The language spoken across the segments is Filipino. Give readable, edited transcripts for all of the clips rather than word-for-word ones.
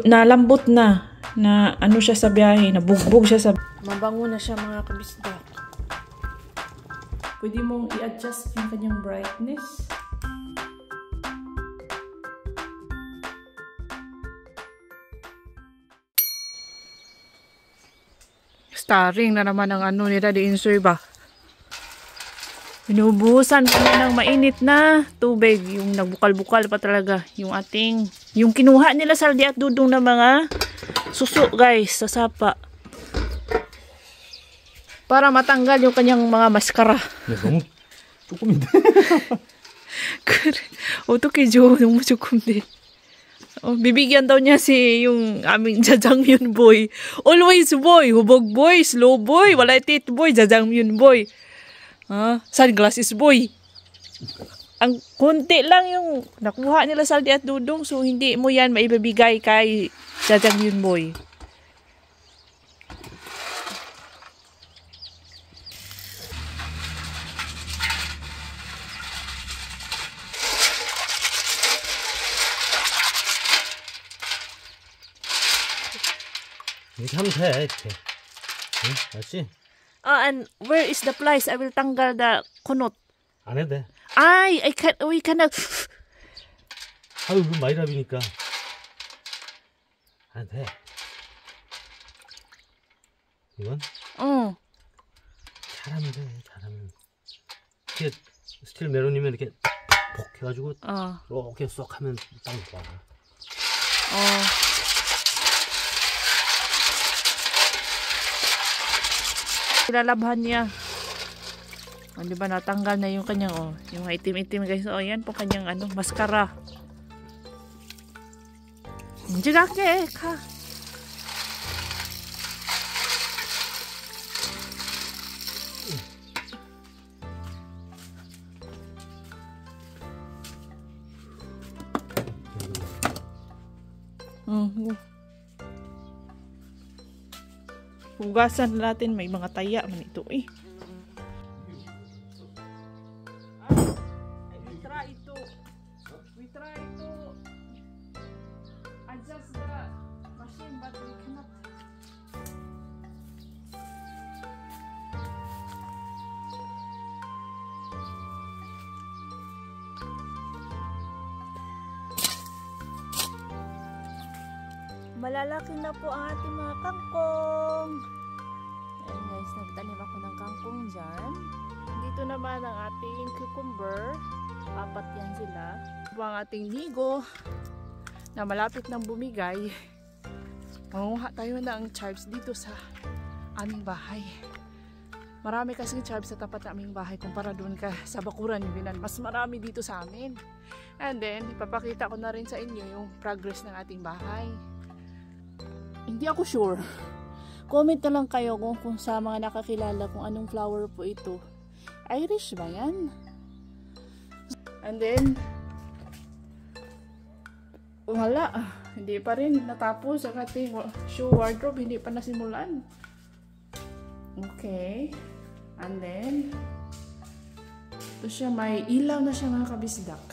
nalambot na ano siya sa biyahe, nabugbog siya sa mabango na siya mga kabisda. Pwede mong i-adjust yung kanyang brightness. Starring na naman ang ano nila di Insoy ba. Binubuhusan ko na ng mainit na tubig. Yung nagbukal-bukal pa talaga. Yung kinuha nila Saldi at Dudong na mga suso guys sa sapa. Para matanggal yung kanyang mga maskara. 너무 조금인데. 그래. 어떻게 줘? 너무 조금데. Bibigyan daw niya yung aming Jajangmyeon boy. Always boy. Hubog boy. Slow boy. Wala tit boy. Jajangmyeon boy. Sunglasses boy. Ang konti lang yung nakuha nila Saldi at Dudong. So, hindi mo yan maibibigay kay Jajangmyeon boy. 이렇게 하면 돼, 이렇게. 응? 알지? And where is the place? I will tanggal the kunot. 안 해도 돼. We cannot. 아유, 그 마이랍이니까. 안 돼. 이건? 잘하면 돼, 잘하면. 이렇게 스틸 메론이면 이렇게 퍽 해가지고 이렇게 쏙 하면 딱 좋아. Ilalabhan niya. Di ba natanggal na yung kanyang yung itim-itim guys. Yan po kanyang maskara. Hindi gake ka. Hugasan natin, may mga taya man ito We try to adjust the machine but we cannot. Malalaki na po ang ating mga kangkong. Ayan guys, nagtanim ako ng kangkong dyan. Dito naman ang ating cucumber. 4 yan sila. Ito ang ating nigo na malapit ng bumigay. Manguha tayo ng chives dito sa aming bahay. Marami kasing chives sa tapat ng aming bahay kumpara doon sa bakuran yung binan. Mas marami dito sa amin. And then, ipapakita ko na rin sa inyo yung progress ng ating bahay. Hindi ako sure. Comment na lang kayo kung sa mga nakakilala kung anong flower po ito. Irish ba yan? And then, wala. Hindi pa rin natapos ang ating shoe wardrobe. Hindi pa nasimulan. Okay. And then, ito siya. May ilaw na siya mga kabisdak.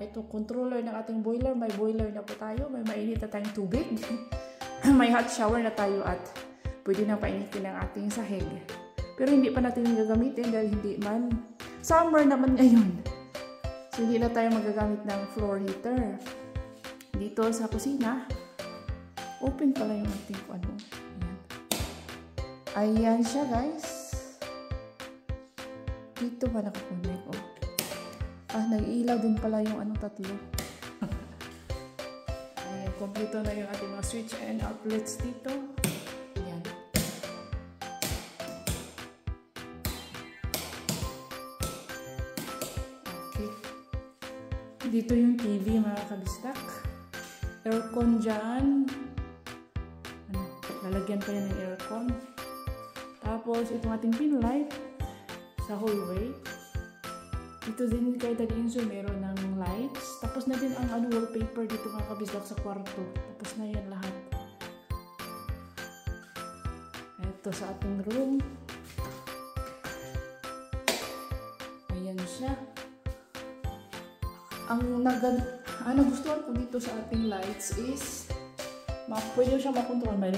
Ito, controller ng ating boiler. May boiler na po tayo. May mainit na tayong tubig. May hot shower na tayo at pwede na painitin ang ating sahig. Pero hindi pa natin gagamitin dahil hindi man. Summer naman ngayon. So hindi na tayo magagamit ng floor heater. Dito sa kusina, open pala yung ating ano. Ayan siya guys. Dito ba nakakunik? Nag-iilaw din pala yung anong tatlo. Ayan, kompleto na yung ating mga switch and outlets dito. Ayan. Okay. Dito yung TV mga kabistak. Aircon dyan. Lalagyan pa yan ng aircon. Tapos itong ating pin light sa hallway. Dito din kay Daddy Inso meron ng lights. Tapos na din ang wallpaper dito mga kabisdak sa kwarto. Tapos na yan lahat. Ito sa ating room. Ayan siya. Ang nagustuhan ko dito sa ating lights is pwede siya makontrol. May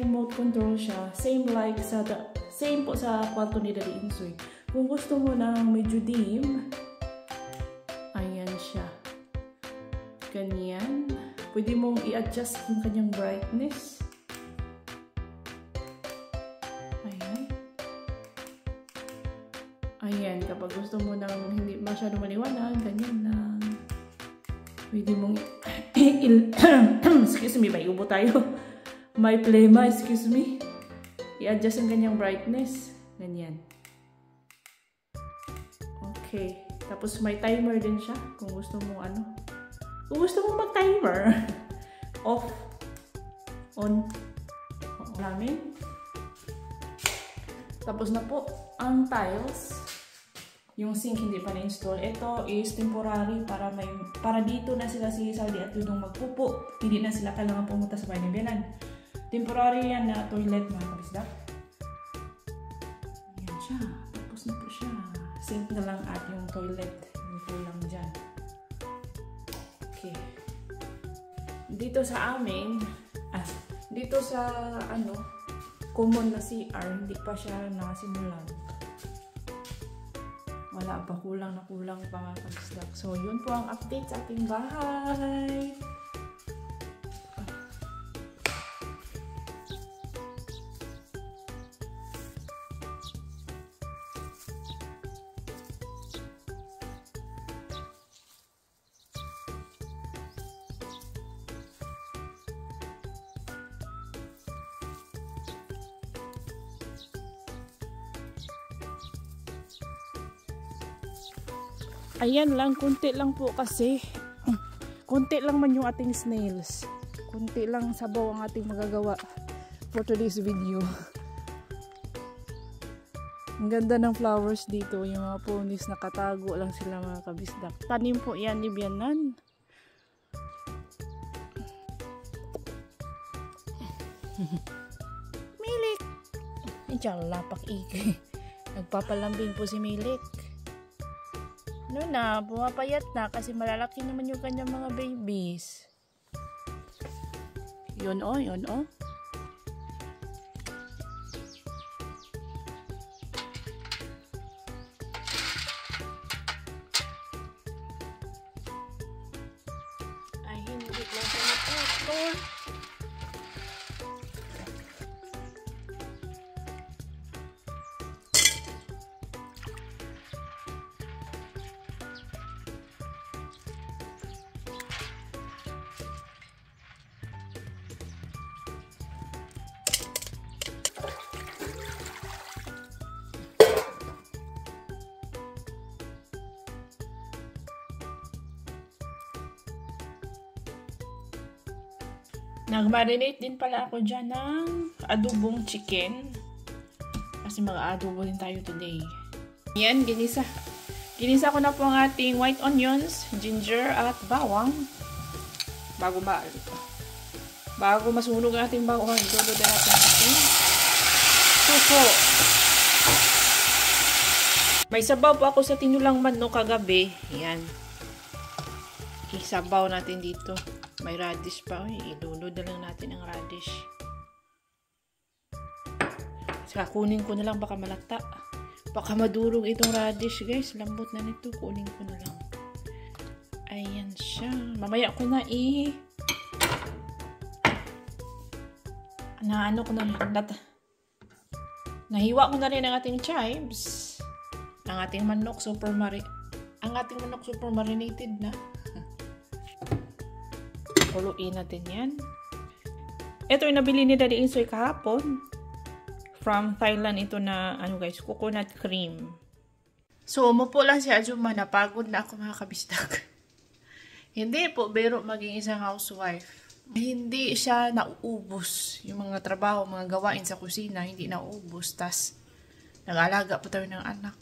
remote control siya. Same po sa kwarto ni Daddy Insoy. Kung gusto mo ng medyo dim, ayan siya. Ganyan. Pwede mong i-adjust yung kanyang brightness. Ayan. Ayan. Kapag gusto mo ng hindi masyado maliwanag, ganyan lang. Pwede mong excuse me, may ubo tayo. May plema, excuse me. I-adjust ang kanyang brightness. Ganyan. Okay. Tapos may timer din siya. Kung gusto mo Kung gusto mo mag-timer. Off. On. Namin. Tapos na po ang tiles. Yung sink hindi pa na-install. Ito is temporary para dito na sila si Saldi at Dudong magpupo. Hindi na sila kailangan pumunta sa bahay ng biyanan. Temporary yan na toilet mga kabisdak. Ayan siya. Tapos na po siya. Sink na lang at yung toilet. Yung kulang dyan. Okay. Dito sa amin, dito sa common na CR, hindi pa siya nakasimulan. Wala pa, kulang pa mga kabisdak. So, yun po ang update sa ating bahay. Ayan lang, kunti lang po kasi. Kunti lang man yung ating snails. Kunti lang sabaw ang ating magagawa for today's video. Ang ganda ng flowers dito. Yung mga ponies nakatago lang sila mga kabisdak. Tanim po yan ni Bianan. Milik! Diyan lapak iki. Nagpapalambing po si Milik. Ano na, pumapayat na kasi malalaki naman yung kanyang mga babies. Yun o, yun o. Ay, hindi lang sa naputol. Nag-marinate din pala ako dyan ng adobong chicken. Kasi mag-adobo din tayo today. Yan, ginisa. Ginisa ko na po ang ating white onions, ginger at bawang. Bago masunog ang ating bawang, dodo din natin ating suso. May sabaw po ako sa tinulang manok kagabi. Yan. Isabaw natin dito. May radish pa. Ilunod na lang natin ang radish. Saka kunin ko na lang. Baka malata. Baka madurog itong radish guys. Lambot na nito. Kunin ko na lang. Ayan siya. Mamaya ko na nahiwa ko na rin ang ating chives. Ang ating manok super marinated na. Kuluin natin yan. Ito yung nabili ni Daddy Insoy kahapon. From Thailand ito na, coconut cream. So, umupo lang si Ajuma. Napagod na ako mga kabisdak. Hindi po, bero maging isang housewife. Hindi siya nauubos. Yung mga trabaho, mga gawain sa kusina, hindi nauubos. Tas, nag-alaga po tayo ng anak.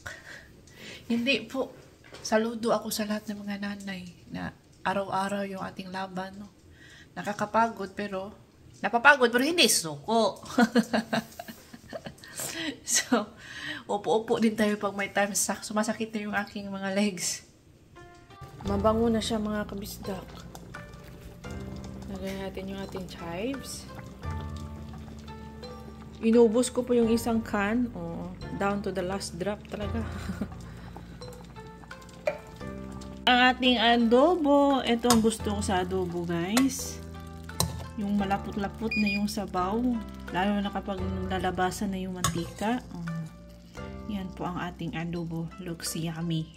Hindi po. Saludo ako sa lahat ng mga nanay na araw-araw yung ating laban, no? Napapagod pero hindi suko. So, upo-upo din tayo pag may time sumasakit na yung aking mga legs. Mabango na siya mga kabisdak. Lagyan natin yung ating chives. Inubos ko po yung isang can. Oh, down to the last drop talaga. Ang ating adobo. Ito ang gusto ko sa adobo, guys. Yung malapot-lapot na yung sabaw. Lalo na kapag lalabasan na yung mantika. Oh, yan po ang ating adobo. Looks yummy.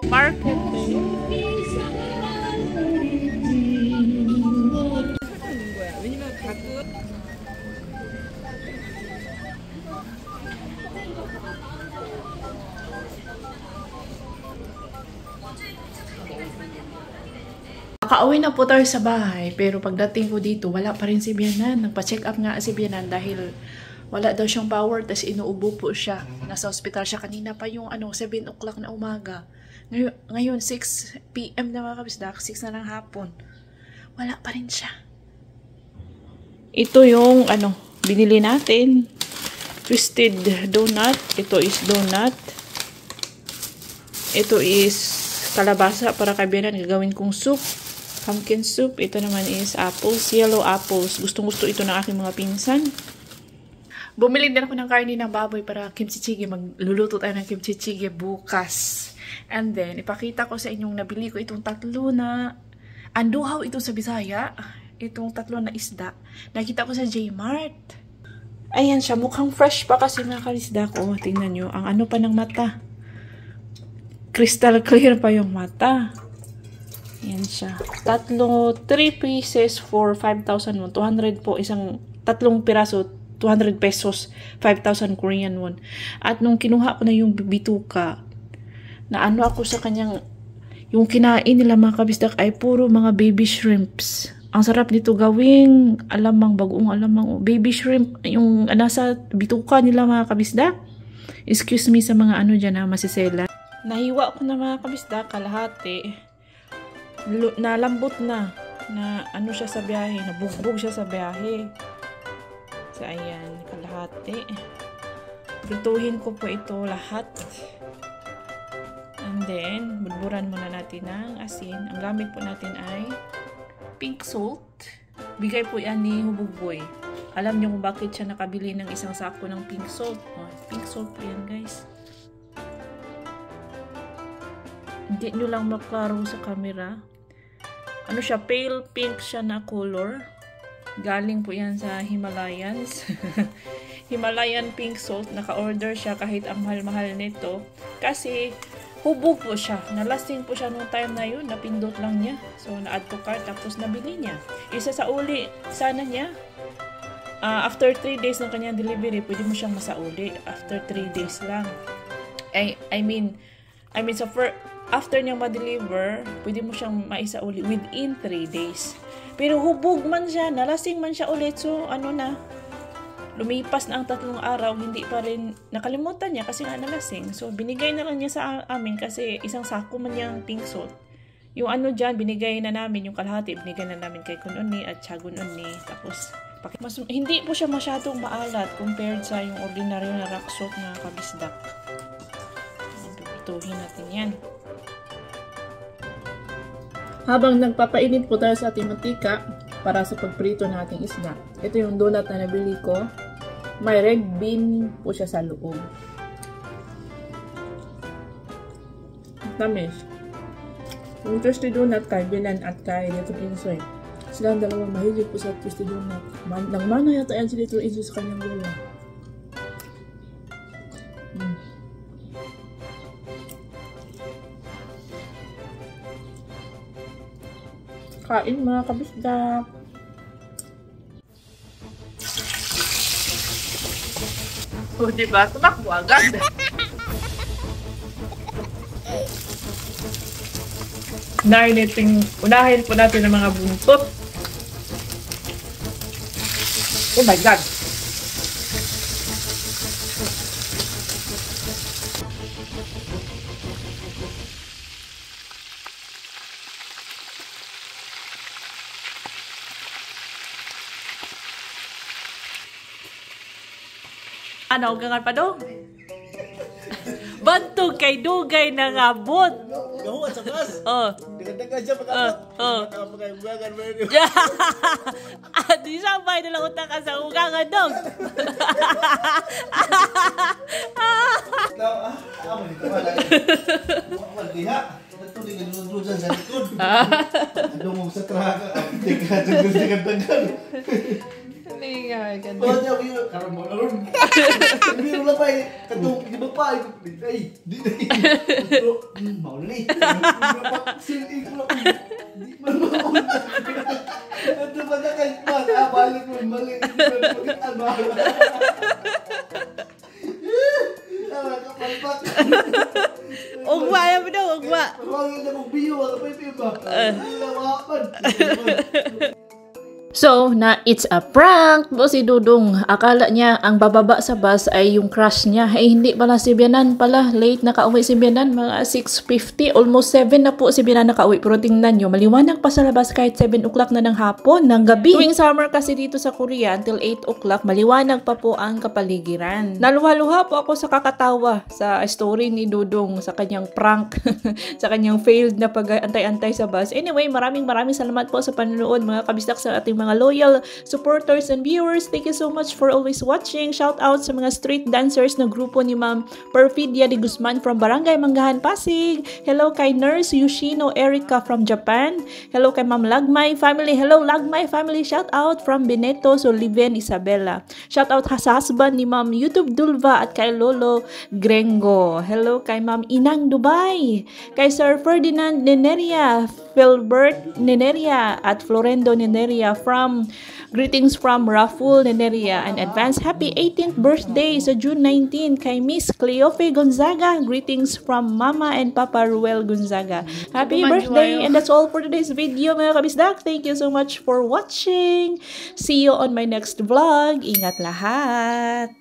Marketing. Nakauwi na po tayo sa bahay, pero pagdating ko dito, wala pa rin si Bianan. Nagpa-check up nga si Bianan dahil wala daw siyang power, tas inuubo po siya. Nasa ospital siya kanina pa yung 7 o'clock na umaga. Ngayon 6 PM na mga kabisdak, 6 na ng hapon. Wala pa rin siya. Ito yung binili natin. Twisted donut. Ito is donut. Ito is kalabasa para kay Bianan, gagawin kong soup. Pumpkin soup. Ito naman is apples. Yellow apples. Gustong-gusto ito ng aking mga pinsan. Bumili din ako ng karne ng baboy para kimchi jjigae. Magluluto tayo ng kimchi jjigae bukas. And then, ipakita ko sa inyong nabili ko itong tatlo na anduhaw ito sa Bisaya. Itong tatlo na isda. Nakita ko sa J-Mart. Ayan siya. Mukhang fresh pa kasi mga karisda ko. Tingnan nyo. Ang pa ng mata. Crystal clear pa yung mata. Ayan siya. 3 pieces for 5,000 won. 200 po. Tatlong piraso. 200 pesos. 5,000 Korean won. At nung kinuha ko na yung bituka, na ako sa kanyang, yung kinain nila mga kabisdak ay puro mga baby shrimps. Ang sarap nito gawing alamang, bagoong alamang. Baby shrimp, yung nasa bituka nila mga kabisdak. Excuse me sa mga dyan na masisela. Nahiwa ko na mga kabisdak, kalahati. Nalambot na siya sa biyahe, nabugbog siya sa biyahe. So ayan, kalahati. Prituhin ko po ito lahat. And then, budburan muna natin ng asin. Ang gamit po natin ay pink salt. Bigay po yan ni Hubugboy. Alam niyo kung bakit siya nakabili ng isang sako ng pink salt. Oh, pink salt po yan, guys. Hindi nyo lang maklaro sa camera. Siya, pale pink siya na color. Galing po yan sa Himalayans. Himalayan pink salt. Naka-order siya kahit ang mahal-mahal nito. Kasi hubog po siya. Nalasting po siya nung time na yun. Napindot lang niya. So, na-add to cart. Tapos nabili niya. Isa sa uli sana niya. After 3 days ng kanyang delivery, pwede mo siyang masauli. After 3 days lang. I mean, after niyang ma-deliver, pwede mo siyang maisauli within 3 days. Pero hubog man siya, nalasing man siya ulit. So, lumipas na ang 3 araw, hindi pa rin, nakalimutan niya kasi nga nalasing. So, binigay na lang niya sa amin kasi isang sako man niyang pink salt. Yung dyan, binigay na namin, yung kalahati, binigay na namin kay Kununni at Chagununni. Tapos, hindi po siya masyadong maalat compared sa yung ordinaryo na rock salt na kabisdak. Pipituhin natin yan. Habang nagpapainit po tayo sa ating mantika para sa pagprito ng ating isda. Ito yung donut na nabili ko. May red bean po siya sa loob. Tamis. Yung twisted donut kay Bilan at kay Little Insoy. Silang dalawang mahilig po sa twisted donut. Nagmana yata yan si Little Insoy sa kanyang lola. Kain mga kabisdak. O diba? Tumakbo agad. Unahin po natin ang mga buntot. Oh my God! Ano, gangan pa dong? Bantog kay dugay na ngabot. Gawa sa gas. Oh. Dagan-dagan siya pagkabot. Pagkabot mo yun. Di sabay na lang utang ka sa ugangan dong. Aman ito pala. Diha. Ito din nilulusan sa likod. Ano mo sa traka. Dagan-dagan. Hindi nga, ganda. Oh, diya ko karon mo na ron. Biro lang pa eh. Katong di ba pa ay di na. Mauli. Sili ko. Di man mo. Ito ba na kay mas abalik mo mali. Ano? Kapalpak. Ugma yan mo daw, ugma. Parang na kong biyo, wala pa yung iba. Lawapan. So, na it's a prank po si Dudong. Akala niya ang bababa sa bus ay yung crush niya. Eh, hindi pala si Bianan pala. Late nakauwi si Bianan. Mga 6:50. Almost 7 na po si Bianan nakauwi. Pero tingnan nyo, maliwanag pa sa labas kahit 7 o'clock na ng hapon, ng gabi. Tuwing summer kasi dito sa Korea, until 8 o'clock, maliwanag pa po ang kapaligiran. Naluha-luha po ako sa kakatawa sa story ni Dudong sa kanyang prank. Sa kanyang failed na pag-antay-antay sa bus. Anyway, maraming salamat po sa panonood mga kabistak, sa ating mga loyal supporters and viewers. Thank you so much for always watching. Shout out sa mga street dancers na grupo ni Ma'am Perfidia de Guzman from Barangay Manggahan, Pasig. Hello kay Nurse Yoshino Erica from Japan. Hello kay Ma'am Lagmay family. Hello Lagmay family. Shout out from Beneto Soliven Isabela. Shout out sa husband ni Ma'am YouTube Dulva at kay Lolo Grengo. Hello kay Ma'am Inang Dubai. Kay Sir Ferdinand Neneria, Philbert Neneria at Florendo Neneria greetings from Raful Neneria, and advance happy 18th birthday sa June 19 kay Miss Cleofe Gonzaga. Greetings from Mama and Papa Ruel Gonzaga. Happy birthday! And that's all for today's video mga kabisdak. Thank you so much for watching. See you on my next vlog. Ingat lahat!